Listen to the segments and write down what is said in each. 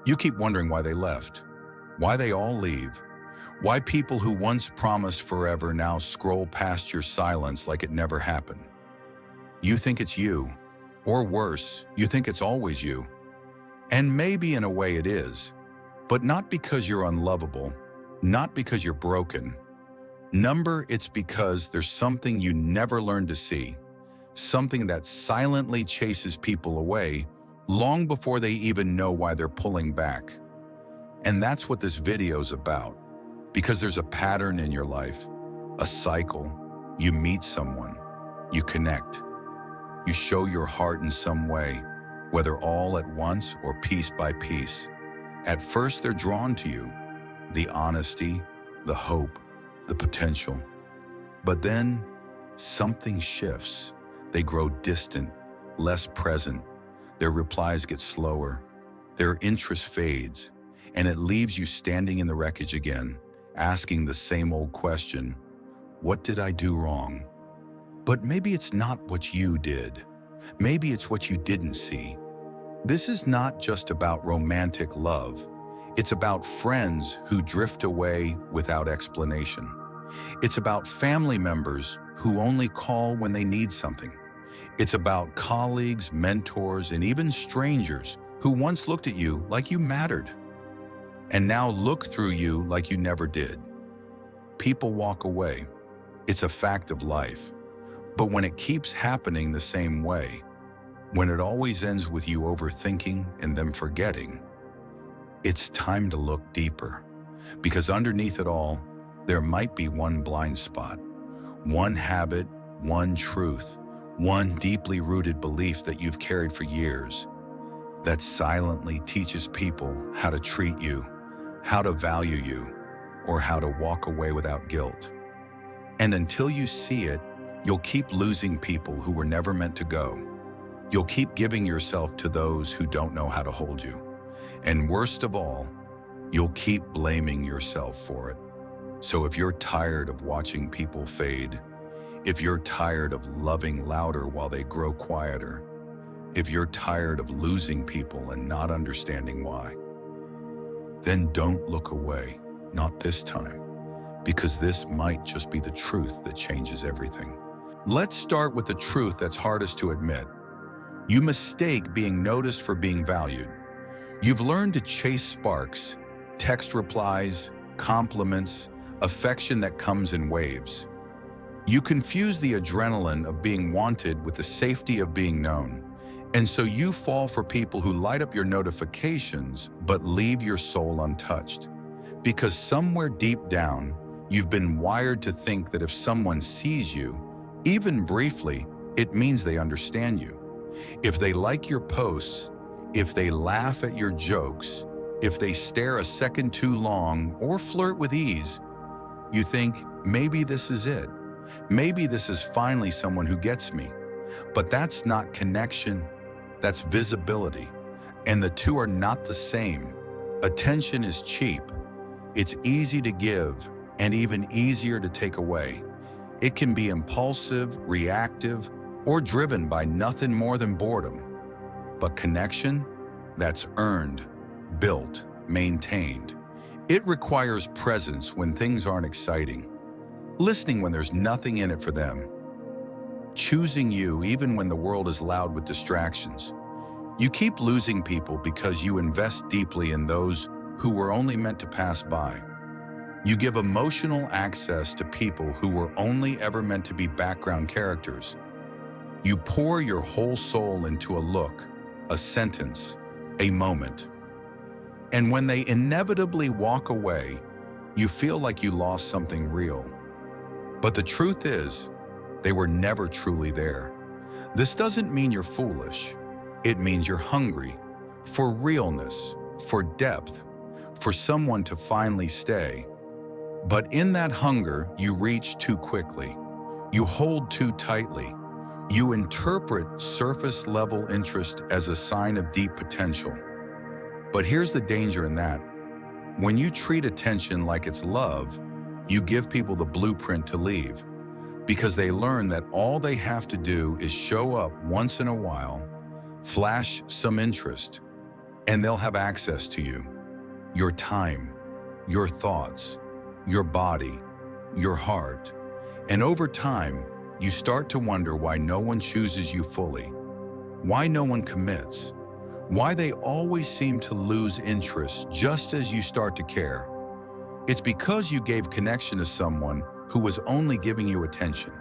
You keep wondering why they left, why they all leave, why people who once promised forever now scroll past your silence like it never happened. You think it's you, or worse, you think it's always you. And maybe in a way it is, but not because you're unlovable, not because you're broken. It's because there's something you never learned to see, something that silently chases people away long before they even know why they're pulling back. And that's what this video's about, because there's a pattern in your life, a cycle. You meet someone, you connect, you show your heart in some way, whether all at once or piece by piece. At first they're drawn to you, the honesty, the hope, the potential. But then something shifts. They grow distant, less present. Their replies get slower. Their interest fades, and it leaves you standing in the wreckage again, asking the same old question, what did I do wrong? But maybe it's not what you did. Maybe it's what you didn't see. This is not just about romantic love. It's about friends who drift away without explanation. It's about family members who only call when they need something. It's about colleagues, mentors, and even strangers who once looked at you like you mattered, and now look through you like you never did. People walk away. It's a fact of life. But when it keeps happening the same way, when it always ends with you overthinking and them forgetting, it's time to look deeper. Because underneath it all, there might be one blind spot, one habit, one truth, one deeply rooted belief that you've carried for years that silently teaches people how to treat you, how to value you, or how to walk away without guilt. And until you see it, you'll keep losing people who were never meant to go. You'll keep giving yourself to those who don't know how to hold you. And worst of all, you'll keep blaming yourself for it. So if you're tired of watching people fade, if you're tired of loving louder while they grow quieter, if you're tired of losing people and not understanding why, then don't look away, not this time, because this might just be the truth that changes everything. Let's start with the truth that's hardest to admit. You mistake being noticed for being valued. You've learned to chase sparks, text replies, compliments, affection that comes in waves. You confuse the adrenaline of being wanted with the safety of being known. And so you fall for people who light up your notifications but leave your soul untouched. Because somewhere deep down, you've been wired to think that if someone sees you, even briefly, it means they understand you. If they like your posts, if they laugh at your jokes, if they stare a second too long or flirt with ease, you think, maybe this is it. Maybe this is finally someone who gets me. But that's not connection, that's visibility. And the two are not the same. Attention is cheap. It's easy to give and even easier to take away. It can be impulsive, reactive, or driven by nothing more than boredom. But connection, that's earned, built, maintained. It requires presence when things aren't exciting, listening when there's nothing in it for them, choosing you even when the world is loud with distractions. You keep losing people because you invest deeply in those who were only meant to pass by. You give emotional access to people who were only ever meant to be background characters. You pour your whole soul into a look, a sentence, a moment. And when they inevitably walk away, you feel like you lost something real. But the truth is, they were never truly there. This doesn't mean you're foolish. It means you're hungry for realness, for depth, for someone to finally stay. But in that hunger, you reach too quickly. You hold too tightly. You interpret surface-level interest as a sign of deep potential. But here's the danger in that. When you treat attention like it's love, you give people the blueprint to leave, because they learn that all they have to do is show up once in a while, flash some interest, and they'll have access to you, your time, your thoughts, your body, your heart. And over time, you start to wonder why no one chooses you fully, why no one commits, why they always seem to lose interest just as you start to care. It's because you gave connection to someone who was only giving you attention.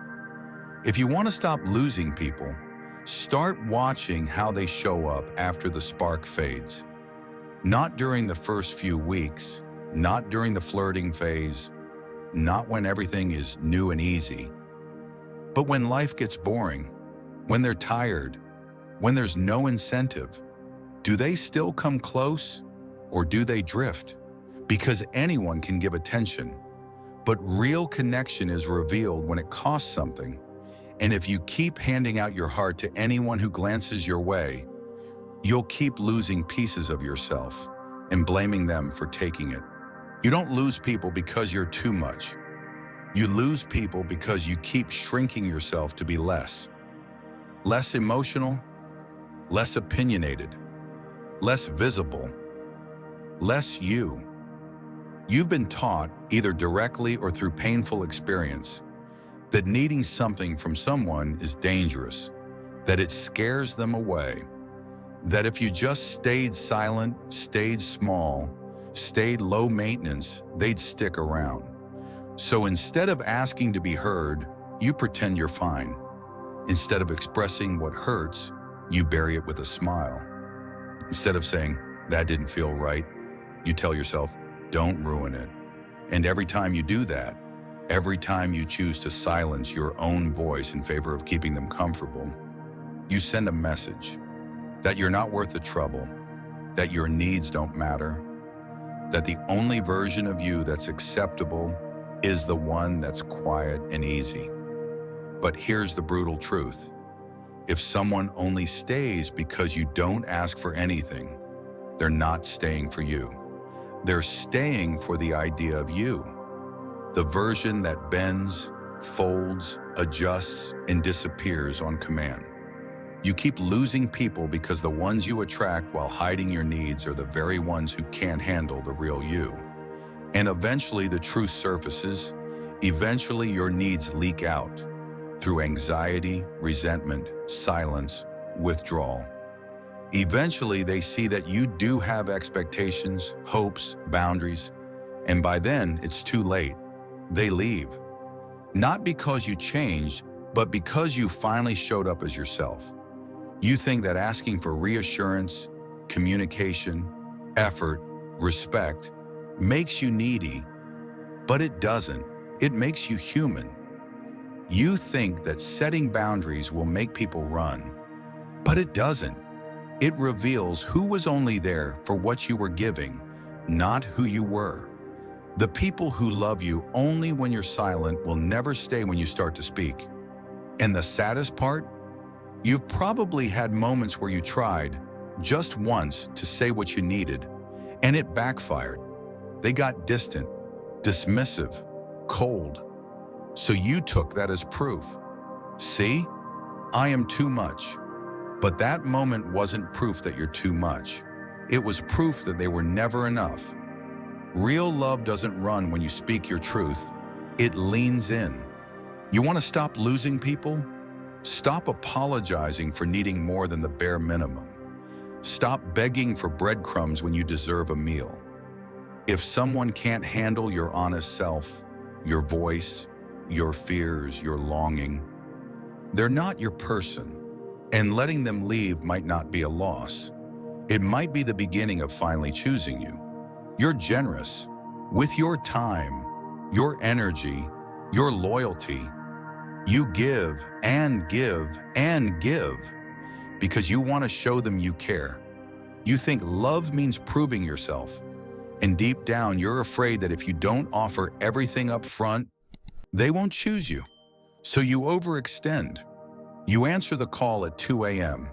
If you want to stop losing people, start watching how they show up after the spark fades. Not during the first few weeks, not during the flirting phase, not when everything is new and easy, but when life gets boring, when they're tired, when there's no incentive. Do they still come close, or do they drift? Because anyone can give attention, but real connection is revealed when it costs something. And if you keep handing out your heart to anyone who glances your way, you'll keep losing pieces of yourself and blaming them for taking it. You don't lose people because you're too much. You lose people because you keep shrinking yourself to be less. Less emotional, less opinionated, less visible, less you. You've been taught, either directly or through painful experience, that needing something from someone is dangerous, that it scares them away, that if you just stayed silent, stayed small, stayed low maintenance, they'd stick around. So instead of asking to be heard, you pretend you're fine. Instead of expressing what hurts, you bury it with a smile. Instead of saying, that didn't feel right, you tell yourself, don't ruin it. And every time you do that, every time you choose to silence your own voice in favor of keeping them comfortable, you send a message that you're not worth the trouble, that your needs don't matter, that the only version of you that's acceptable is the one that's quiet and easy. But here's the brutal truth. If someone only stays because you don't ask for anything, they're not staying for you. They're staying for the idea of you, the version that bends, folds, adjusts, and disappears on command. You keep losing people because the ones you attract while hiding your needs are the very ones who can't handle the real you. And eventually the truth surfaces. Eventually your needs leak out through anxiety, resentment, silence, withdrawal. Eventually they see that you do have expectations, hopes, boundaries, and by then it's too late. They leave. Not because you changed, but because you finally showed up as yourself. You think that asking for reassurance, communication, effort, respect makes you needy, but it doesn't. It makes you human. You think that setting boundaries will make people run, but it doesn't. It reveals who was only there for what you were giving, not who you were. The people who love you only when you're silent will never stay when you start to speak. And the saddest part? You've probably had moments where you tried, just once, to say what you needed, and it backfired. They got distant, dismissive, cold. So you took that as proof. See, I am too much. But that moment wasn't proof that you're too much. It was proof that they were never enough. Real love doesn't run when you speak your truth. It leans in. You want to stop losing people? Stop apologizing for needing more than the bare minimum. Stop begging for breadcrumbs when you deserve a meal. If someone can't handle your honest self, your voice, your fears, your longing, they're not your person. And letting them leave might not be a loss. It might be the beginning of finally choosing you. You're generous with your time, your energy, your loyalty. You give and give and give because you want to show them you care. You think love means proving yourself. And deep down, you're afraid that if you don't offer everything up front, they won't choose you. So you overextend. You answer the call at 2 a.m.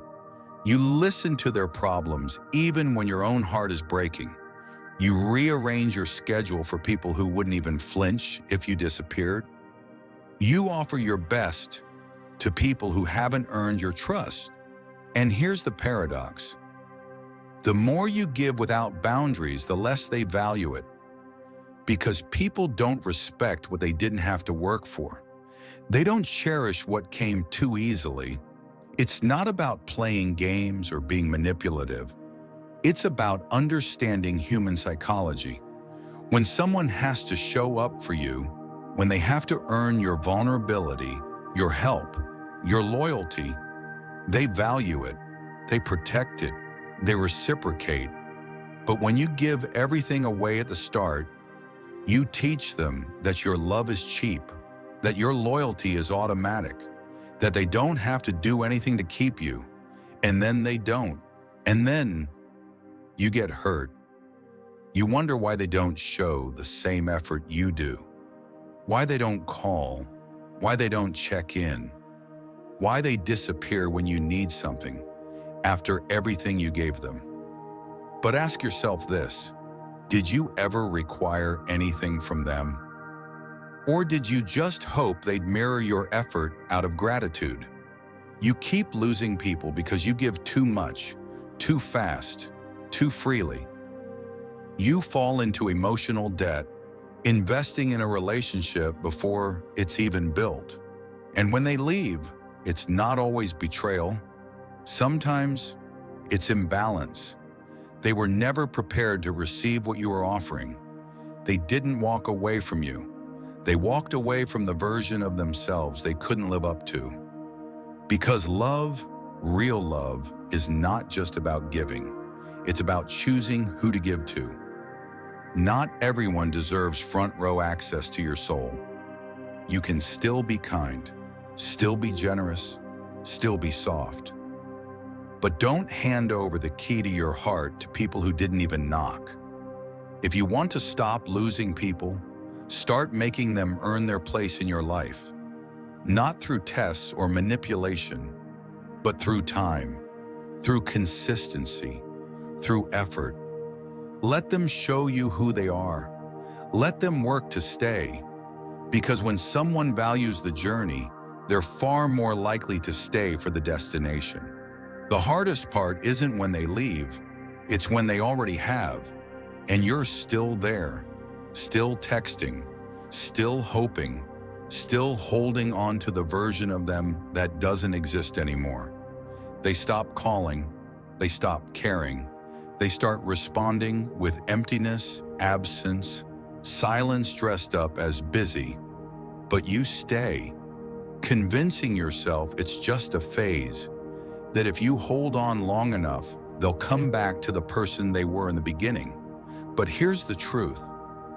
You listen to their problems even when your own heart is breaking. You rearrange your schedule for people who wouldn't even flinch if you disappeared. You offer your best to people who haven't earned your trust. And here's the paradox. The more you give without boundaries, the less they value it. Because people don't respect what they didn't have to work for. They don't cherish what came too easily. It's not about playing games or being manipulative. It's about understanding human psychology. When someone has to show up for you, when they have to earn your vulnerability, your help, your loyalty, they value it, they protect it, they reciprocate. But when you give everything away at the start, you teach them that your love is cheap, that your loyalty is automatic, that they don't have to do anything to keep you, and then they don't, and then you get hurt. You wonder why they don't show the same effort you do, why they don't call, why they don't check in, why they disappear when you need something after everything you gave them. But ask yourself this: did you ever require anything from them? Or did you just hope they'd mirror your effort out of gratitude? You keep losing people because you give too much, too fast, too freely. You fall into emotional debt, investing in a relationship before it's even built. And when they leave, it's not always betrayal. Sometimes it's imbalance. They were never prepared to receive what you were offering. They didn't walk away from you. They walked away from the version of themselves they couldn't live up to. Because love, real love, is not just about giving. It's about choosing who to give to. Not everyone deserves front row access to your soul. You can still be kind, still be generous, still be soft. But don't hand over the key to your heart to people who didn't even knock. If you want to stop losing people, start making them earn their place in your life. Not through tests or manipulation, but through time, through consistency, through effort. Let them show you who they are. Let them work to stay. Because when someone values the journey, they're far more likely to stay for the destination. The hardest part isn't when they leave, it's when they already have, and you're still there, still texting, still hoping, still holding on to the version of them that doesn't exist anymore. They stop calling, they stop caring, they start responding with emptiness, absence, silence dressed up as busy, but you stay, convincing yourself it's just a phase, that if you hold on long enough, they'll come back to the person they were in the beginning. But here's the truth.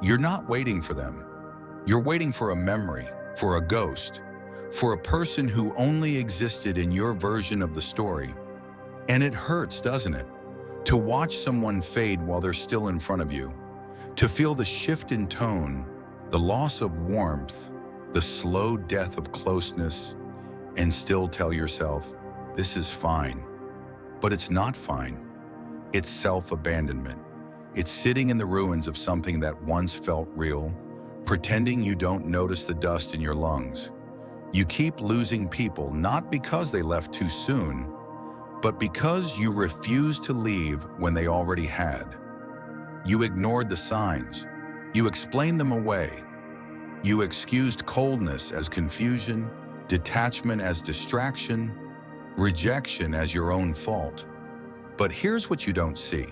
You're not waiting for them. You're waiting for a memory, for a ghost, for a person who only existed in your version of the story. And it hurts, doesn't it? To watch someone fade while they're still in front of you. To feel the shift in tone, the loss of warmth, the slow death of closeness, and still tell yourself, this is fine. But it's not fine. It's self-abandonment. It's sitting in the ruins of something that once felt real, pretending you don't notice the dust in your lungs. You keep losing people not because they left too soon, but because you refused to leave when they already had. You ignored the signs. You explained them away. You excused coldness as confusion, detachment as distraction, rejection as your own fault. But here's what you don't see.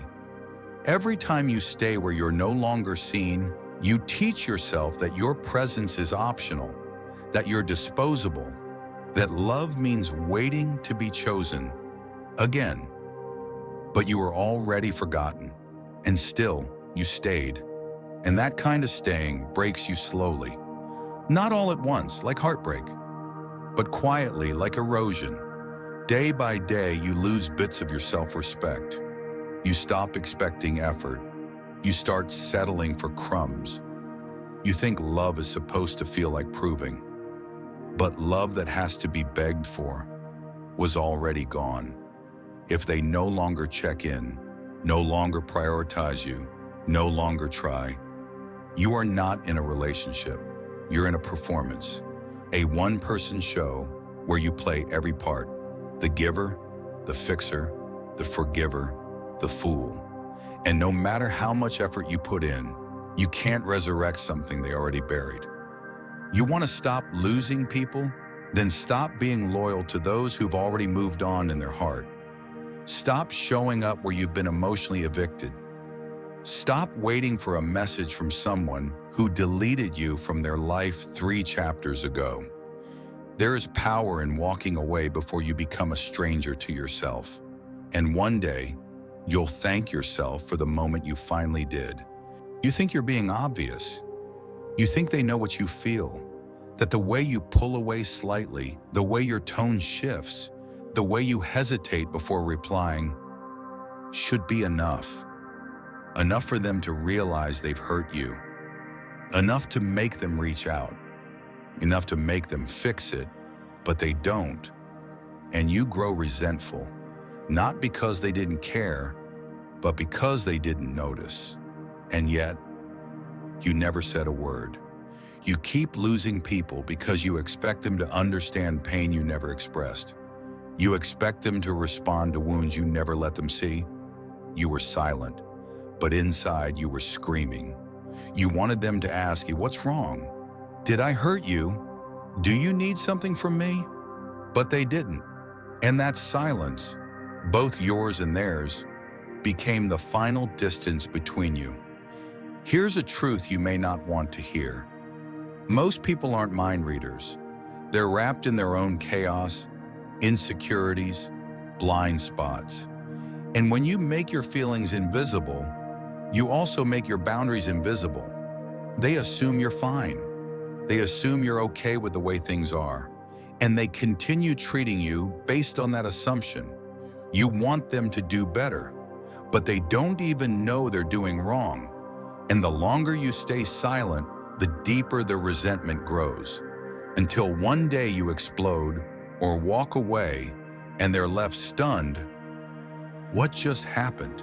Every time you stay where you're no longer seen, you teach yourself that your presence is optional, that you're disposable, that love means waiting to be chosen again. But you were already forgotten, and still you stayed. And that kind of staying breaks you slowly. Not all at once, like heartbreak, but quietly, like erosion. Day by day, you lose bits of your self-respect. You stop expecting effort. You start settling for crumbs. You think love is supposed to feel like proving. But love that has to be begged for was already gone. If they no longer check in, no longer prioritize you, no longer try, you are not in a relationship. You're in a performance, a one-person show where you play every part. The giver, the fixer, the forgiver, the fool. And no matter how much effort you put in, you can't resurrect something they already buried. You want to stop losing people? Then stop being loyal to those who've already moved on in their heart. Stop showing up where you've been emotionally evicted. Stop waiting for a message from someone who deleted you from their life 3 chapters ago. There is power in walking away before you become a stranger to yourself. And one day, you'll thank yourself for the moment you finally did. You think you're being obvious. You think they know what you feel. That the way you pull away slightly, the way your tone shifts, the way you hesitate before replying, should be enough. Enough for them to realize they've hurt you. Enough to make them reach out. Enough to make them fix it, but they don't. And you grow resentful, not because they didn't care, but because they didn't notice. And yet, you never said a word. You keep losing people because you expect them to understand pain you never expressed. You expect them to respond to wounds you never let them see. You were silent, but inside you were screaming. You wanted them to ask you, "What's wrong? Did I hurt you? Do you need something from me?" But they didn't. And that silence, both yours and theirs, became the final distance between you. Here's a truth you may not want to hear. Most people aren't mind readers. They're wrapped in their own chaos, insecurities, blind spots. And when you make your feelings invisible, you also make your boundaries invisible. They assume you're fine. They assume you're okay with the way things are. And they continue treating you based on that assumption. You want them to do better, but they don't even know they're doing wrong. And the longer you stay silent, the deeper the resentment grows, until one day you explode or walk away and they're left stunned. What just happened?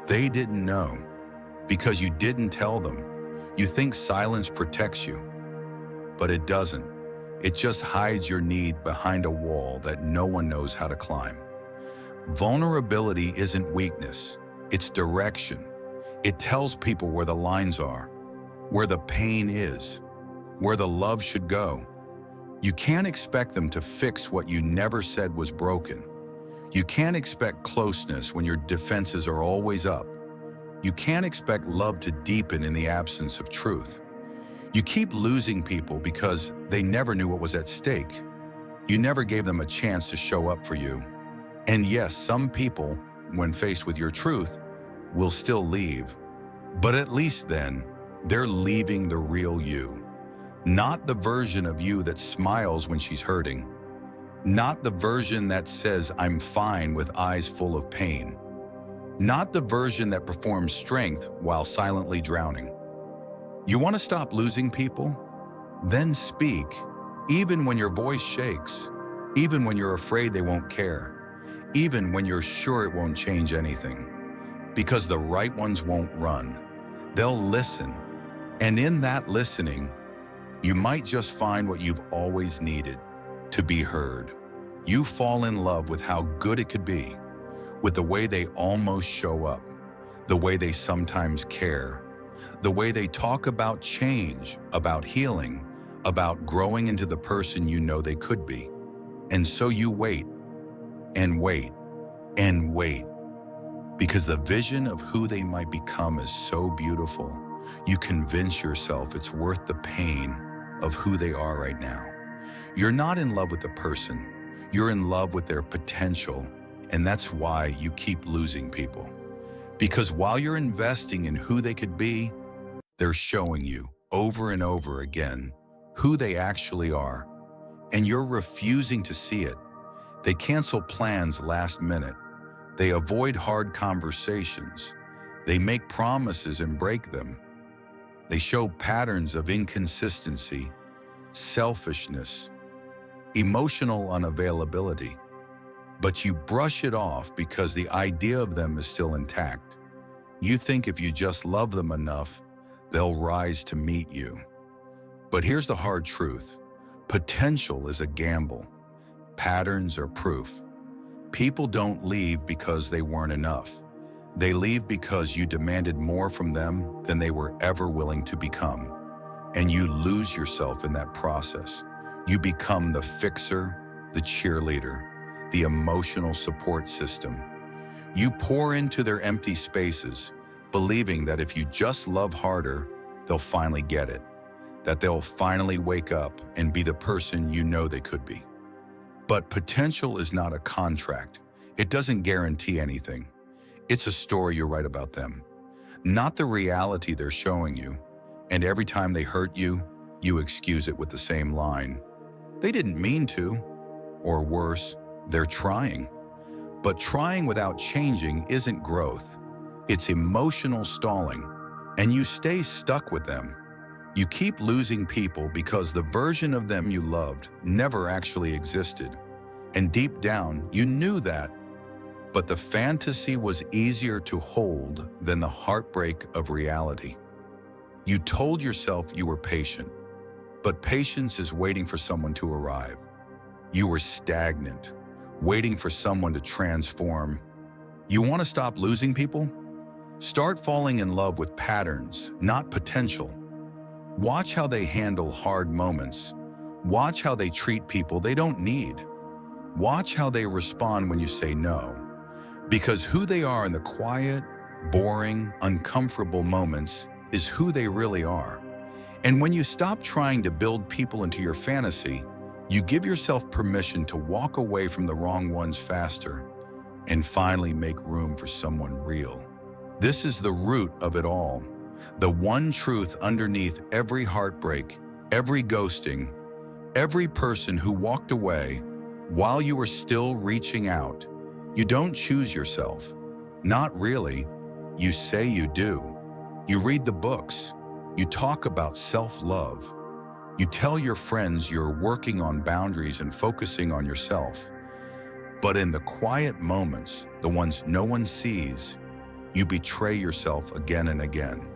They didn't know because you didn't tell them. You think silence protects you, but it doesn't. It just hides your need behind a wall that no one knows how to climb. Vulnerability isn't weakness, it's direction. It tells people where the lines are, where the pain is, where the love should go. You can't expect them to fix what you never said was broken. You can't expect closeness when your defenses are always up. You can't expect love to deepen in the absence of truth. You keep losing people because they never knew what was at stake. You never gave them a chance to show up for you. And yes, some people, when faced with your truth, will still leave. But at least then, they're leaving the real you. Not the version of you that smiles when she's hurting. Not the version that says, "I'm fine," with eyes full of pain. Not the version that performs strength while silently drowning. You want to stop losing people? Then speak, even when your voice shakes, even when you're afraid they won't care, even when you're sure it won't change anything. Because the right ones won't run. They'll listen. And in that listening, you might just find what you've always needed, to be heard. You fall in love with how good it could be, with the way they almost show up, the way they sometimes care, the way they talk about change, about healing, about growing into the person you know they could be. And so you wait, and wait, and wait, because the vision of who they might become is so beautiful, you convince yourself it's worth the pain of who they are right now. You're not in love with the person, you're in love with their potential, and that's why you keep losing people. Because while you're investing in who they could be, they're showing you over and over again who they actually are, and you're refusing to see it. They cancel plans last minute. They avoid hard conversations. They make promises and break them. They show patterns of inconsistency, selfishness, emotional unavailability. But you brush it off because the idea of them is still intact. You think if you just love them enough, they'll rise to meet you. But here's the hard truth. Potential is a gamble. Patterns are proof. People don't leave because they weren't enough. They leave because you demanded more from them than they were ever willing to become. And you lose yourself in that process. You become the fixer, the cheerleader, the emotional support system. You pour into their empty spaces, believing that if you just love harder, they'll finally get it, that they'll finally wake up and be the person you know they could be. But potential is not a contract. It doesn't guarantee anything. It's a story you write about them, not the reality they're showing you. And every time they hurt you, you excuse it with the same line. They didn't mean to, or worse, they're trying. But trying without changing isn't growth. It's emotional stalling, and you stay stuck with them. You keep losing people because the version of them you loved never actually existed. And deep down, you knew that. But the fantasy was easier to hold than the heartbreak of reality. You told yourself you were patient, but patience is waiting for someone to arrive. You were stagnant, waiting for someone to transform. You want to stop losing people? Start falling in love with patterns, not potential. Watch how they handle hard moments. Watch how they treat people they don't need. Watch how they respond when you say no. Because who they are in the quiet, boring, uncomfortable moments is who they really are. And when you stop trying to build people into your fantasy, you give yourself permission to walk away from the wrong ones faster and finally make room for someone real. This is the root of it all. The one truth underneath every heartbreak, every ghosting, every person who walked away while you were still reaching out. You don't choose yourself. Not really. You say you do. You read the books. You talk about self-love. You tell your friends you're working on boundaries and focusing on yourself. But in the quiet moments, the ones no one sees, you betray yourself again and again.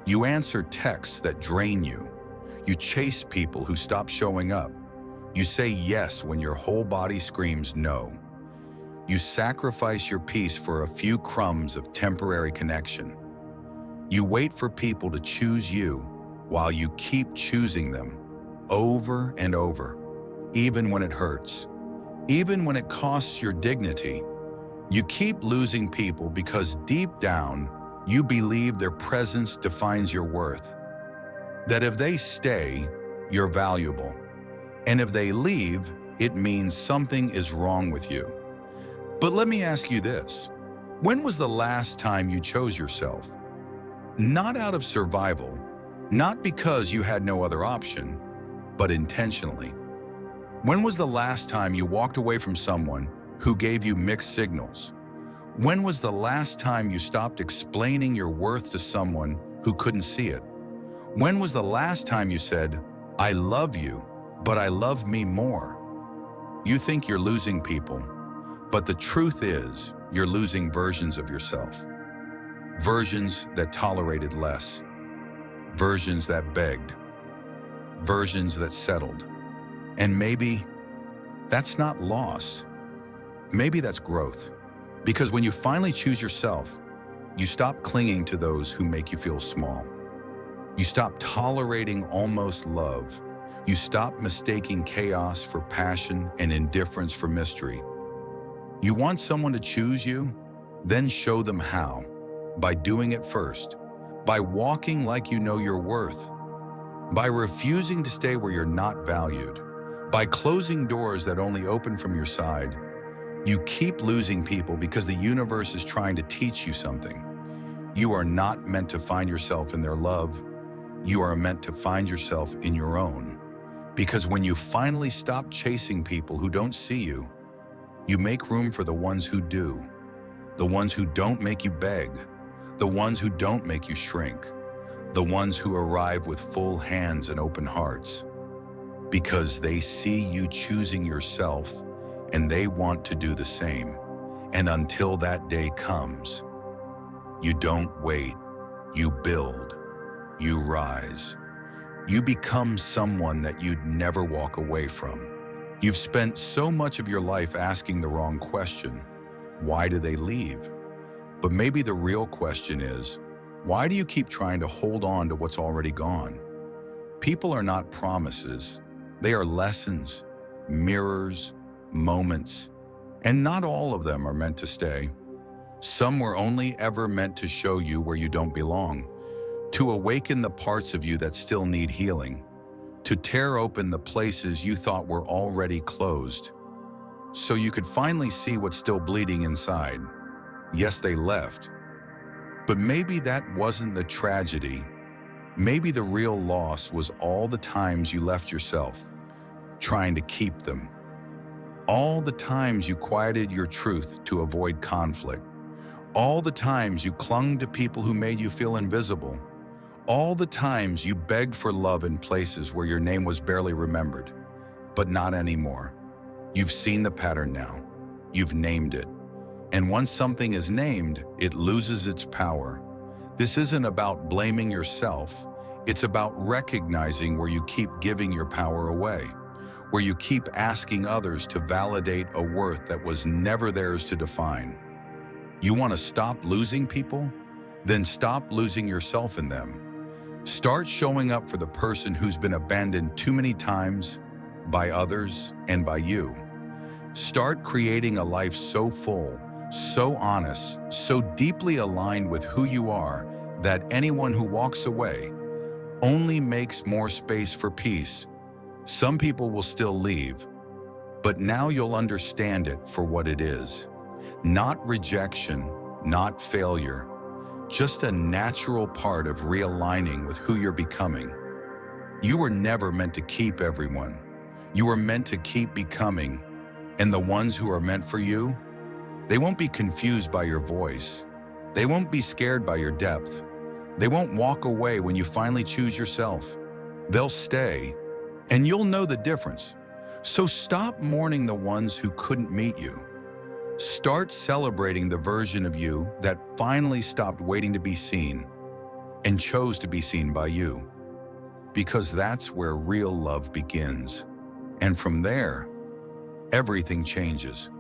You answer texts that drain you. You chase people who stop showing up. You say yes when your whole body screams no. You sacrifice your peace for a few crumbs of temporary connection. You wait for people to choose you while you keep choosing them over and over, even when it hurts, even when it costs your dignity. You keep losing people because deep down, you believe their presence defines your worth. That if they stay, you're valuable. And if they leave, it means something is wrong with you. But let me ask you this. When was the last time you chose yourself? Not out of survival, not because you had no other option, but intentionally. When was the last time you walked away from someone who gave you mixed signals? When was the last time you stopped explaining your worth to someone who couldn't see it? When was the last time you said, "I love you, but I love me more"? You think you're losing people, but the truth is you're losing versions of yourself. Versions that tolerated less. Versions that begged. Versions that settled. And maybe that's not loss. Maybe that's growth. Because when you finally choose yourself, you stop clinging to those who make you feel small. You stop tolerating almost love. You stop mistaking chaos for passion and indifference for mystery. You want someone to choose you? Then show them how. By doing it first. By walking like you know your worth. By refusing to stay where you're not valued. By closing doors that only open from your side. You keep losing people because the universe is trying to teach you something. You are not meant to find yourself in their love. You are meant to find yourself in your own. Because when you finally stop chasing people who don't see you, you make room for the ones who do. The ones who don't make you beg. The ones who don't make you shrink. The ones who arrive with full hands and open hearts. Because they see you choosing yourself and they want to do the same. And until that day comes, you don't wait, you build, you rise. You become someone that you'd never walk away from. You've spent so much of your life asking the wrong question. Why do they leave? But maybe the real question is, why do you keep trying to hold on to what's already gone? People are not promises. They are lessons, mirrors, moments, and not all of them are meant to stay. Some were only ever meant to show you where you don't belong, to awaken the parts of you that still need healing, to tear open the places you thought were already closed, so you could finally see what's still bleeding inside. Yes, they left. But maybe that wasn't the tragedy. Maybe the real loss was all the times you left yourself, trying to keep them. All the times you quieted your truth to avoid conflict. All the times you clung to people who made you feel invisible. All the times you begged for love in places where your name was barely remembered. But not anymore. You've seen the pattern now. You've named it. And once something is named, it loses its power. This isn't about blaming yourself. It's about recognizing where you keep giving your power away, where you keep asking others to validate a worth that was never theirs to define. You want to stop losing people? Then stop losing yourself in them. Start showing up for the person who's been abandoned too many times by others and by you. Start creating a life so full, so honest, so deeply aligned with who you are that anyone who walks away only makes more space for peace. Some people will still leave, but now you'll understand it for what it is. Not rejection, not failure, just a natural part of realigning with who you're becoming. You were never meant to keep everyone. You were meant to keep becoming, and the ones who are meant for you, they won't be confused by your voice. They won't be scared by your depth. They won't walk away when you finally choose yourself. They'll stay, and you'll know the difference. So stop mourning the ones who couldn't meet you. Start celebrating the version of you that finally stopped waiting to be seen and chose to be seen by you. Because that's where real love begins. And from there, everything changes.